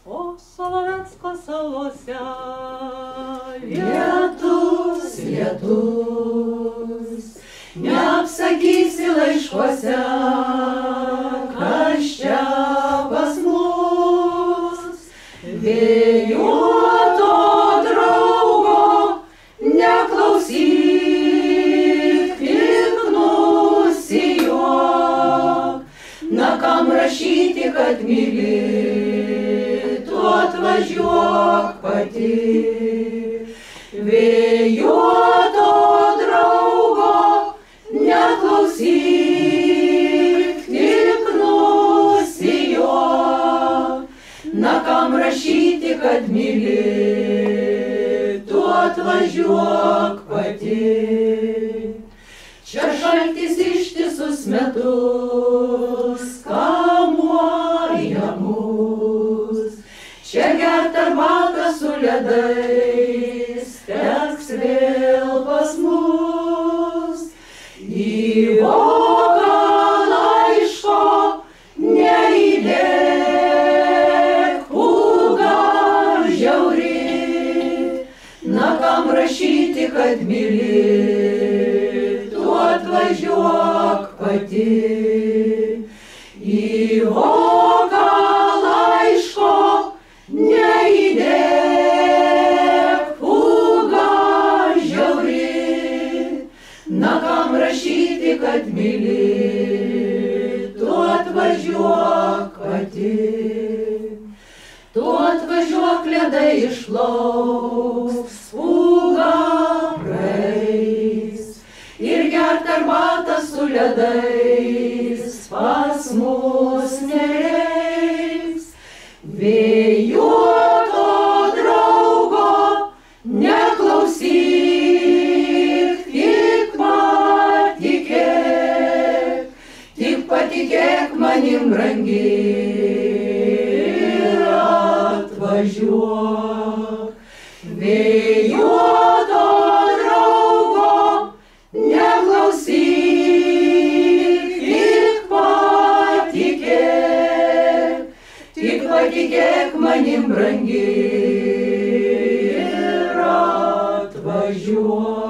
O Solovecko salose lietus, lietus, neapsakysi laiškuose, kas čia pas mus. Vėjuoto draugo neklausyk, tik nusijuok. Na kam rašyti, kad myli, tu atvažiuok pati. Vėjuoto draugo neklausyk, tik nusijuok. Na kam rašyti, kad myli, tu atvažiuok pati. Čia šaltis ištisus metus kamuoja mus. Čia gert arbatą su ledais teks vėl pas mus. Į voką laiško neįdėk, pūga žiauri. Na kam rašyti, kad myli, tu atvažiuok pati. Į voką laiško neįdėk, pūga žiauri. Na kam rašyti, kad myli, tu atvažiuok pati. Tu atvažiuok, ledai išplauks, pūga praeis. Ir gert arbatą su ledais pas mus nereiks. Vėjuoto draugo neklausyk, tik patikėk manim, brangi, ir atvažiuok. Vėjuoto draugo neklausyk, tik patikėk manim, brangi, ir atvažiuok.